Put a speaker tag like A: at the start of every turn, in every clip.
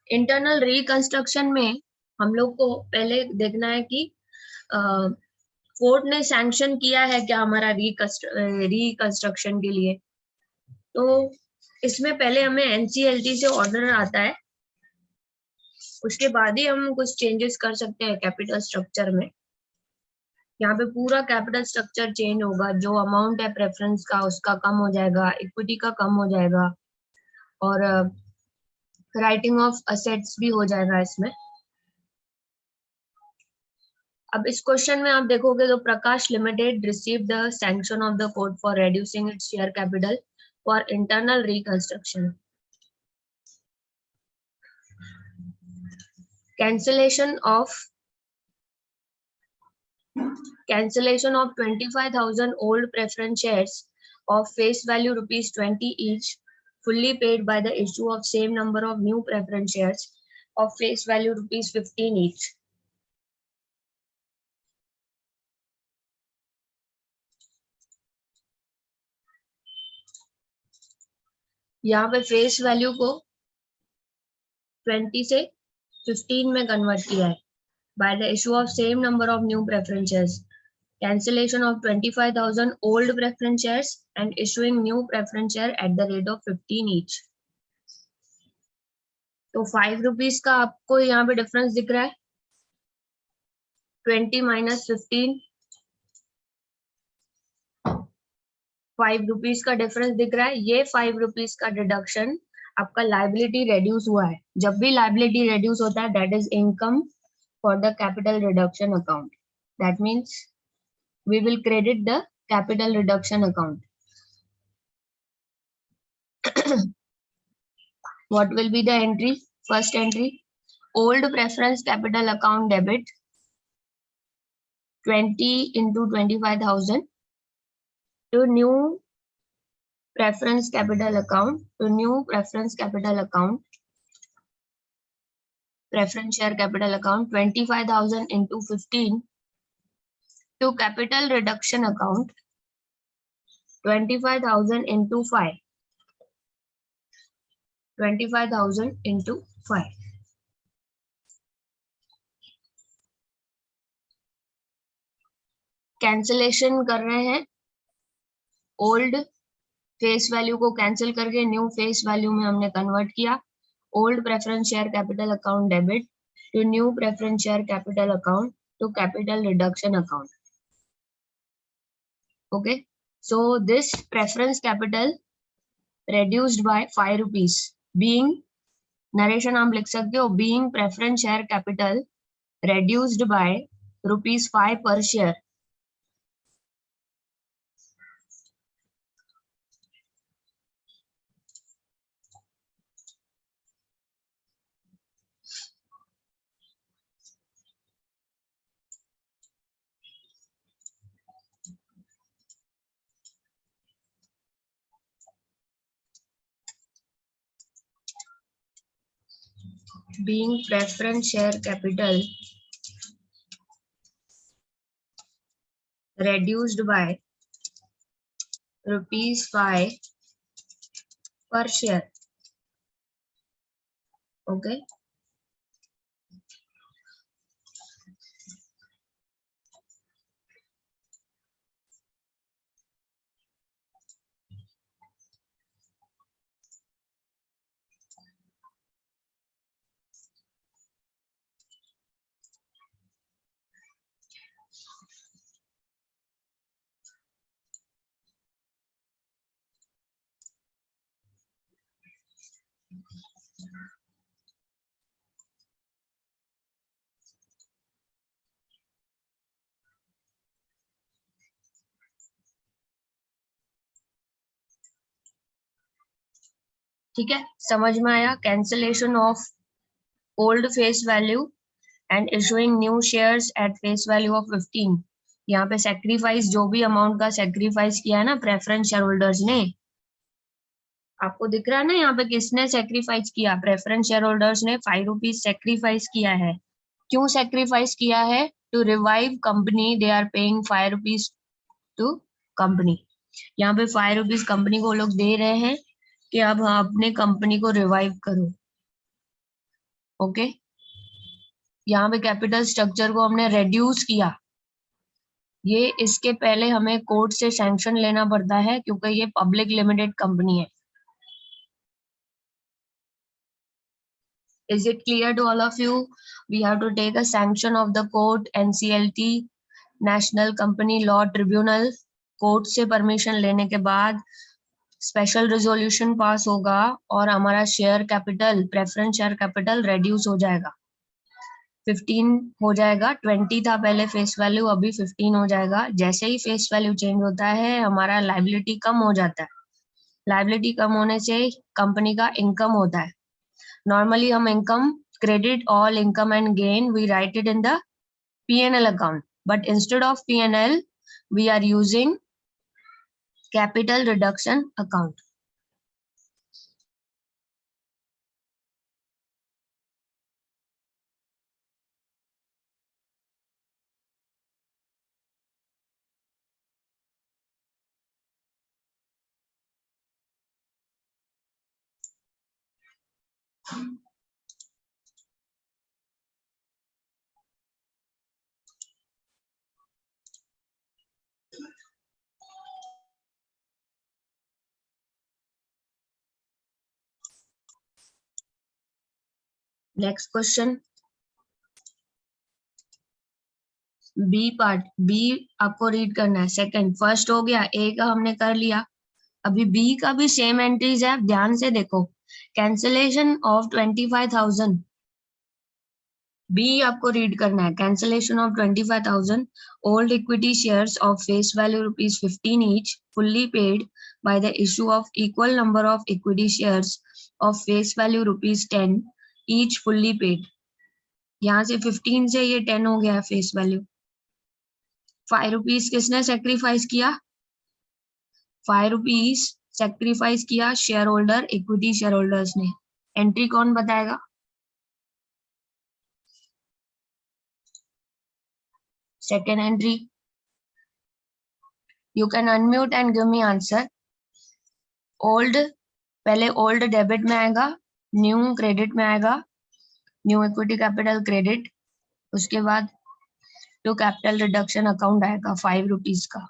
A: Internal reconstruction में हम लोग को पहले देखना है कि कोर्ट ने सैंक्शन किया है क्या हमारा रिकंस्ट्रक्शन के लिए। तो इसमें पहले हमें एनसीएलटी से ऑर्डर आता है, उसके बाद ही हम कुछ चेंजेस कर सकते हैं कैपिटल स्ट्रक्चर में। यहाँ पे पूरा कैपिटल स्ट्रक्चर चेंज होगा, जो अमाउंट है प्रेफरेंस का उसका कम हो जाएगा, इक्विटी का कम हो जाएगा, और राइटिंग ऑफ असेट्स भी हो जाएगा इसमें। अब इस क्वेश्चन में आप देखोगे तो Prakash limited receive the sanction of the court for reducing its share capital for internal reconstruction. cancellation of 25,000 old preference shares of face value rupees 20 each, fully paid by the issue of same number of new preference shares of face value rupees 15 each. यहाँ पे face value को 20 से 15 में convert किया है by the issue of same number of new preference shares, cancellation of 25,000 old preference shares and issuing new preference share at the rate of 15 each. तो 5 rupees का आपको यहाँ पे डिफरेंस दिख रहा है, 20 माइनस 15, 5 रुपीज का डिफरेंस दिख रहा है। ये 5 रुपीज का डिडक्शन आपका लाइबिलिटी रेड्यूस हुआ है। जब भी लाइबिलिटी रेड्यूस होता है that is income for the capital reduction account. That means we will credit the capital reduction account. What will be the entry? First entry, old preference capital account debit 20 into 25,000 to new preference capital account, preference share capital account 25,000 into 15 to capital reduction account 25,000 into 5. 25,000 into 5. Cancellation कर रहे हैं, old face value को cancel करके new face value में हमने convert किया। Old preference share capital account debit to new preference share capital account to capital reduction account. Okay, so this preference capital reduced by 5 rupees being, narration आप लिख सकते हो, being preference share capital reduced by rupees 5 per share. Being preference share capital reduced by rupees 5 per share. Okay. ठीक है, समझ में आया? Cancellation of old face value and issuing new shares at face value of 15। यहाँ पे sacrifice, जो भी amount का सेक्रीफाइस किया है ना प्रेफरेंस शेयर होल्डर्स ने, आपको दिख रहा है ना यहाँ पे किसने सेक्रीफाइस किया? प्रेफरेंस शेयर होल्डर्स ने 5 रुपीज सेक्रीफाइस किया है। क्यों सेक्रीफाइस किया है? To revive company, they are paying 5 rupees to company. यहाँ पे 5 रुपीज कंपनी को लोग दे रहे हैं कि अब अपने कंपनी को रिवाइव करो। ओके, यहाँ पे कैपिटल स्ट्रक्चर को हमने रेड्यूस किया। ये इसके पहले हमें कोर्ट से सैंक्शन लेना पड़ता है क्योंकि ये पब्लिक लिमिटेड कंपनी है। Is it clear to all of you? We have to take a sanction of the court, NCLT, National Company Law Tribunal. Court से परमिशन लेने के बाद स्पेशल रेजोल्यूशन पास होगा और हमारा share capital, preference share capital reduce हो जाएगा, 15 हो जाएगा। 20 था पहले फेस वैल्यू, अभी 15 हो जाएगा। जैसे ही फेस वैल्यू चेंज होता है हमारा लायबिलिटी कम हो जाता है। लायबिलिटी कम होने से कंपनी का इनकम होता है। नॉर्मली हम income, credit all income and gain, we write it in the P&L account, but instead of P&L we are using capital reduction account. Next question, B part. B आपको read करना है। Second, first हो गया, A का हमने कर लिया। अभी B का भी सेम एंट्रीज है, ध्यान से देखो। कैंसिलेशन ऑफ 25,000, B आपको रीड करना है। Cancellation of 25,000 old equity shares of face value ₹15 each, fully paid by the issue of equal number of equity shares of face value ₹10 each, fully paid। यहाँ से 15 से ये 10 हो गया फेस वैल्यू। ₹5 किसने सेक्रीफाइस किया? ₹5 सेक्रीफाइस किया share holder, equity share holders ने। एंट्री कौन बताएगा? Second entry, you can unmute and give me answer. Old, पहले ओल्ड डेबिट में आएगा, न्यू क्रेडिट में आएगा, न्यू इक्विटी कैपिटल क्रेडिट, उसके बाद टू कैपिटल रिडक्शन अकाउंट आएगा ₹5 का,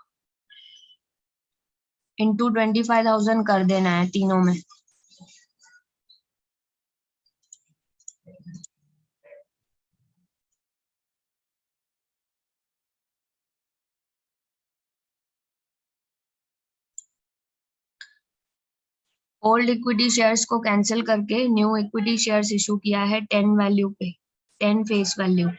A: इंटू 25,000 कर देना है तीनों में। ओल्ड इक्विटी शेयर्स को कैंसिल करके न्यू इक्विटी शेयर्स इशू किया है 10 वैल्यू पे, 10 face value.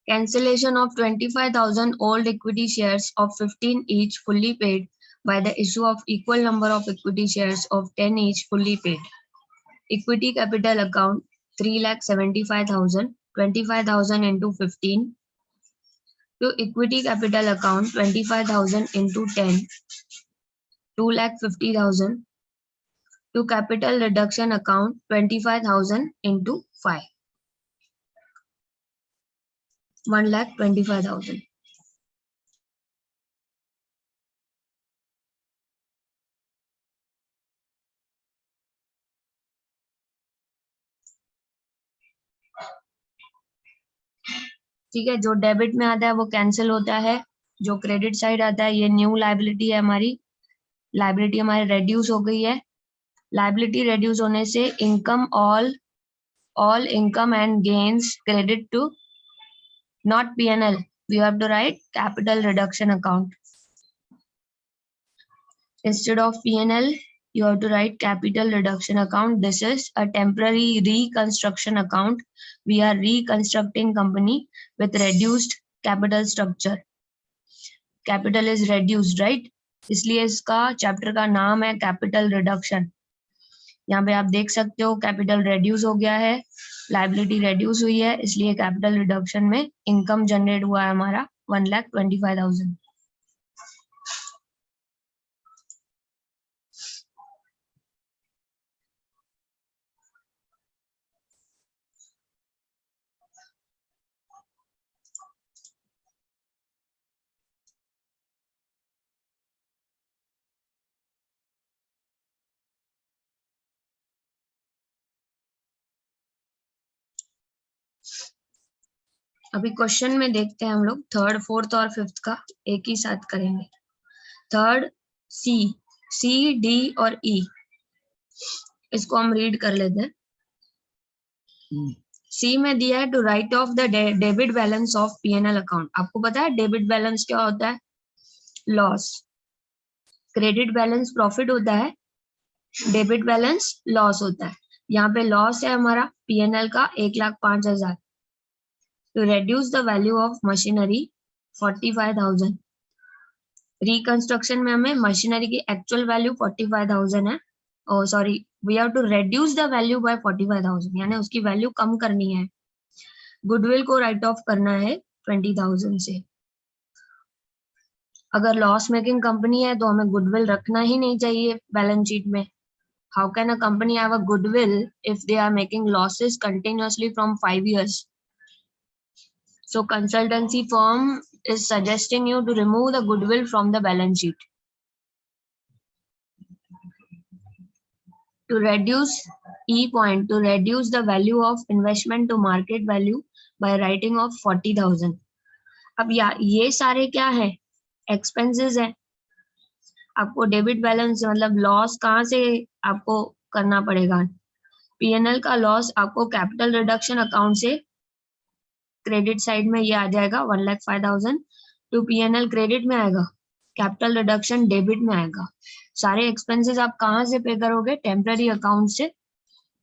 A: Cancellation of 25,000 old equity shares of 15 each, fully paid by the issue of equal number of equity shares of 10 each, fully paid. Equity capital account 3,75,000, 25,000 into 15, to equity capital account 25,000 into 10, 2,50,000, to capital reduction account 25,000 into 5, 1,25,000. ठीक है, जो debit में आता है वो cancel होता है, जो क्रेडिट साइड आता है ये न्यू लायबिलिटी है हमारी। लायबिलिटी हमारी रेड्यूस हो गई है। लायबिलिटी रेड्यूस होने से income, all income and gains credit to not P&L, we have to write capital reduction account. Instead of P&L, you have to write capital reduction account. This is a temporary reconstruction account. We are reconstructing company with reduced capital structure. Capital is reduced, right? इसलिए इसका chapter का नाम है capital reduction. यहाँ पे आप देख सकते हो कैपिटल रेड्यूस हो गया है, लायबिलिटी रेड्यूस हुई है, इसलिए कैपिटल रिडक्शन में इनकम जनरेट हुआ है हमारा 1,25,000। अभी क्वेश्चन में देखते हैं हम लोग, थर्ड फोर्थ और फिफ्थ का एक ही साथ करेंगे। थर्ड सी डी और ई, इसको हम रीड कर लेते हैं। सी में दिया है to write off the debit balance of PNL account. आपको पता है डेबिट बैलेंस क्या होता है? लॉस। क्रेडिट बैलेंस प्रॉफिट होता है, डेबिट बैलेंस लॉस होता है। यहाँ पे लॉस है हमारा पीएनएल का 1,05,000। To reduce the value of machinery 45,000। Reconstruction में हमें मशीनरी की एक्चुअल वैल्यू 45,000 है। Oh sorry, we have to reduce the value by 45,000, यानी उसकी वैल्यू कम करनी है। गुडविल को राइट ऑफ करना है 20,000 से। अगर लॉस मेकिंग कंपनी है तो हमें गुडविल रखना ही नहीं चाहिए बैलेंस शीट में। How can a company have a goodwill if they are making losses continuously from 5 years? So consultancy firm is suggesting you to remove the goodwill from the balance sheet. To reduce E point, to reduce the value of investment to market value by writing off 40,000. अब ये सारे क्या है? Expenses है। आपको debit balance मतलब loss कहाँ से आपको करना पड़ेगा? पीएनएल का लॉस आपको कैपिटल रिडक्शन अकाउंट से क्रेडिट साइड में ये आ जाएगा 1,05,000। टू पीएनएल क्रेडिट में आएगा, कैपिटल रिडक्शन डेबिट में आएगा। सारे एक्सपेंसेस आप कहाँ से पे करोगे? टेम्पररी अकाउंट से,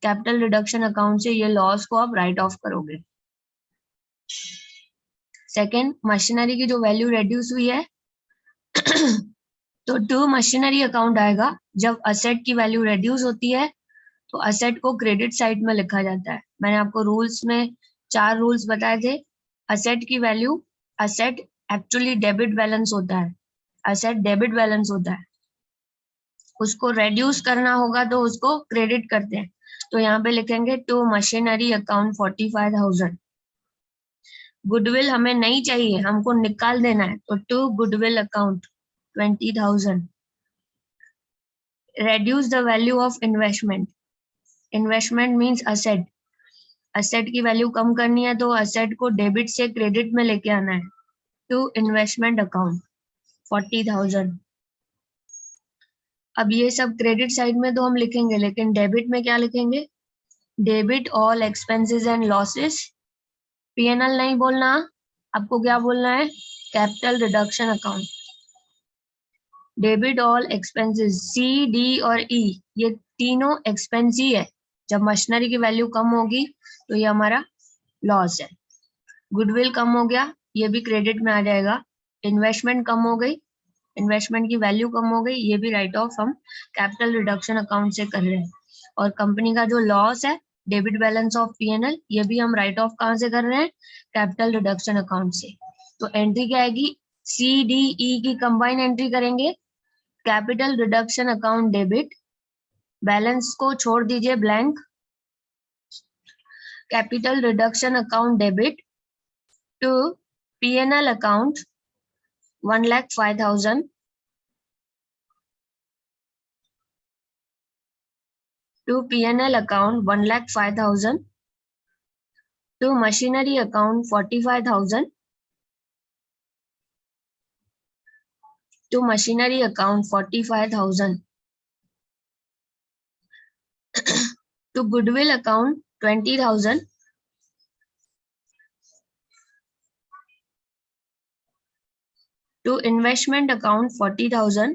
A: कैपिटल रिडक्शन अकाउंट से ये लॉस को आप राइट ऑफ करोगे। सेकेंड, मशीनरी की जो वैल्यू रेड्यूस हुई है तो टू मशीनरी अकाउंट आएगा। जब असेट की वैल्यू रेड्यूस होती है तो असेट को क्रेडिट साइड में लिखा जाता है। मैंने आपको रूल्स में 4 रूल्स बताए थे। असेट की value, asset actually debit balance होता है, असेट डेबिट बैलेंस होता है, उसको रेड्यूस करना होगा तो उसको क्रेडिट करते हैं। तो यहाँ पे लिखेंगे टू मशीनरी अकाउंट 45,000। गुडविल हमें नहीं चाहिए, हमको निकाल देना है, तो to goodwill account 20,000। Reduce the value of investment, investment means asset, asset की वैल्यू कम करनी है तो असेट को डेबिट से क्रेडिट में लेके आना है। To investment account 40,000। अब ये सब क्रेडिट साइड में तो हम लिखेंगे, लेकिन डेबिट में क्या लिखेंगे? Debit all expenses and losses. PNL नहीं बोलना, आपको क्या बोलना है? Capital reduction account. Debit all expenses, C D और ई, ये तीनों एक्सपेंस ही है। जब मशीनरी की वैल्यू कम होगी तो ये हमारा लॉस है। गुडविल कम हो गया, ये भी क्रेडिट में आ जाएगा। इन्वेस्टमेंट कम हो गई, इन्वेस्टमेंट की वैल्यू कम हो गई, ये भी राइट ऑफ हम कैपिटल रिडक्शन अकाउंट से कर रहे हैं। और कंपनी का जो लॉस है डेबिट बैलेंस ऑफ पीएनएल, ये भी हम राइट ऑफ कहाँ से कर रहे हैं? कैपिटल रिडक्शन अकाउंट से। तो एंट्री क्या आएगी? सी डी ई की कंबाइन एंट्री करेंगे। Capital reduction account debit, balance को छोड़ दीजिए blank. Capital reduction account debit to PNL account 1,05,000 to P&L account 1,05,000 to machinery account 45,000 to machinery account 45,000 to goodwill account 20,000 to investment account 40,000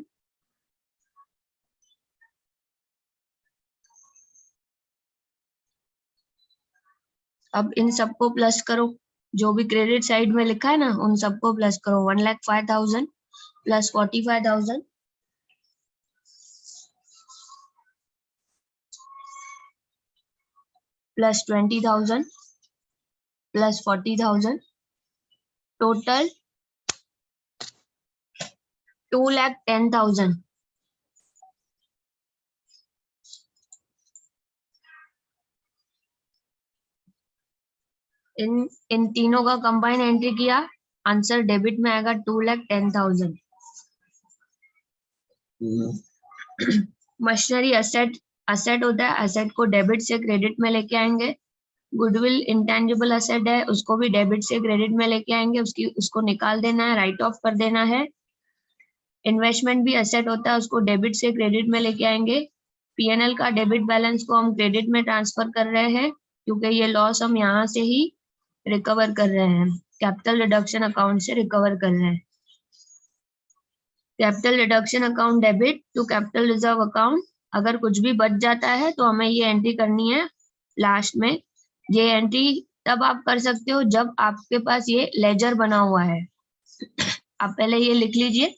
A: अब इन सबको plus करो, जो भी credit side में लिखा है ना उन सबको प्लस करो। 1,05,000 प्लस 45,000 प्लस 20,000 प्लस 40,000, टोटल 2,10,000। इन तीनों का कंबाइन एंट्री किया, आंसर डेबिट में आएगा 2,10,000। मशीनरी असेट, असेट होता है, असेट को डेबिट से क्रेडिट में लेके आएंगे। गुडविल इंटेंजिबल असेट है, उसको भी डेबिट से क्रेडिट में लेके आएंगे, उसको निकाल देना है, राइट ऑफ कर देना है। इन्वेस्टमेंट भी असेट होता है, उसको डेबिट से क्रेडिट में लेके आएंगे। पीएनएल का डेबिट बैलेंस को हम क्रेडिट में ट्रांसफर कर रहे हैं क्योंकि ये लॉस हम यहाँ से ही रिकवर कर रहे हैं, कैपिटल रिडक्शन अकाउंट से रिकवर कर रहे हैं। Capital reduction account debit to capital reserve account. अगर कुछ भी बच जाता है तो हमें ये एंट्री करनी है लास्ट में। ये एंट्री तब आप कर सकते हो जब आपके पास ये लेजर बना हुआ है। आप पहले ये लिख लीजिए।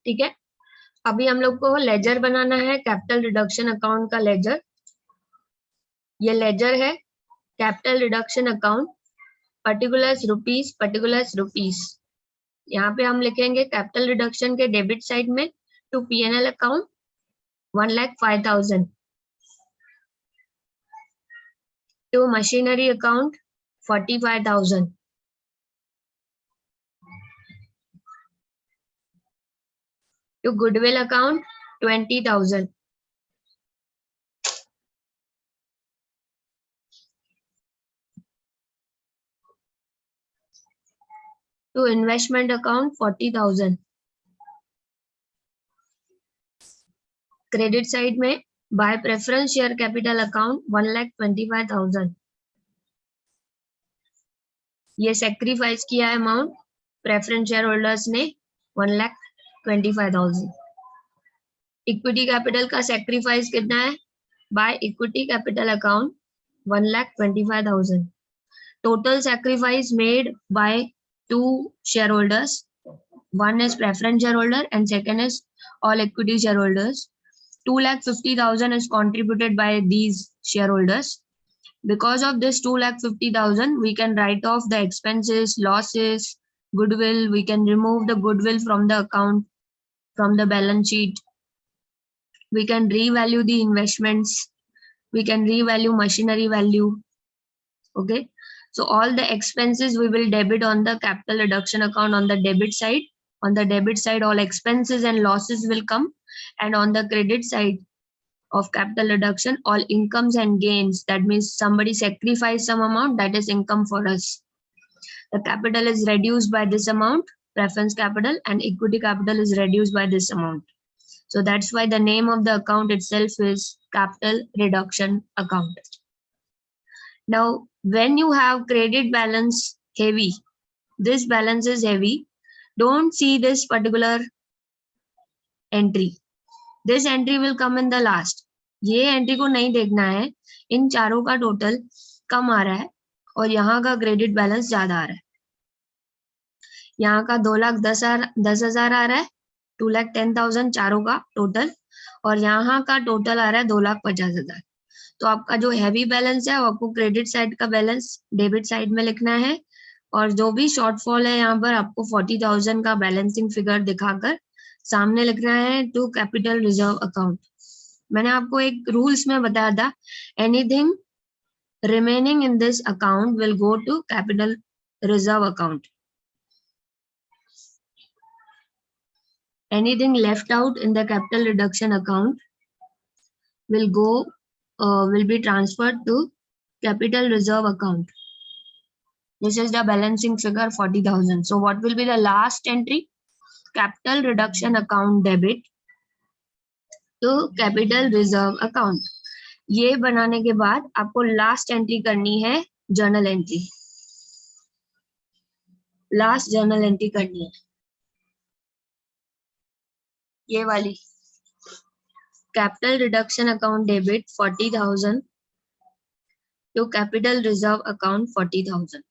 A: ठीक है, अभी हम लोग को लेजर बनाना है, कैपिटल रिडक्शन अकाउंट का लेजर। ये लेजर है capital reduction account, particulars rupees, particulars rupees. यहाँ पे हम लिखेंगे कैपिटल रिडक्शन के डेबिट साइड में to PNL account 1,05,000, to machinery account 45,000, to goodwill account 20,000, to investment account 40,000। Credit side में by preference share capital account 1,25,000। ये sacrifice किया है अमाउंट प्रेफरेंस शेयर होल्डर्स ने 1,25,000। इक्विटी कैपिटल का सेक्रीफाइस कितना है? By equity capital account 1,25,000। Total sacrifice made by two shareholders, one is preference shareholder and second is all equity shareholders. 2,50,000 is contributed by these shareholders. Because of this 2,50,000 we can write off the expenses, losses, goodwill. We can remove the goodwill from the account, from the balance sheet. We can revalue the investments, we can revalue machinery value. Okay, so all the expenses we will debit on the capital reduction account on the debit side. On the debit side, all expenses and losses will come, and on the credit side of capital reduction, all incomes and gains. That means somebody sacrificed some amount, that is income for us. The capital is reduced by this amount, preference capital, and equity capital is reduced by this amount. So that's why the name of the account itself is capital reduction account. Now, when you have credit balance heavy, this balance is heavy, don't see this particular entry. This entry will come in the last. ये entry को नहीं देखना है, इन चारों का total कम आ रहा है और यहाँ का क्रेडिट बैलेंस ज्यादा आ रहा है। यहाँ का 2,10,000 आ रहा है, 2,10,000 चारों का टोटल, और यहाँ का टोटल आ रहा है 2,50,000। तो आपका जो हैवी बैलेंस है वो आपको क्रेडिट साइड का बैलेंस डेबिट साइड में लिखना है, और जो भी शॉर्टफॉल है यहाँ पर आपको 40,000 का बैलेंसिंग फिगर दिखाकर सामने लिखना है टू कैपिटल रिजर्व अकाउंट। मैंने आपको एक रूल्स में बताया था, anything remaining in this account will go to capital reserve account, anything left out in the capital reduction account will be transferred to capital reserve account. This is the balancing figure 40,000. So what will be the last entry? Capital reduction account debit to capital reserve account. ये बनाने के बाद आपको last entry करनी है journal entry, last journal entry करनी है ये वाली, capital reduction account debit 40,000 to capital reserve account 40,000.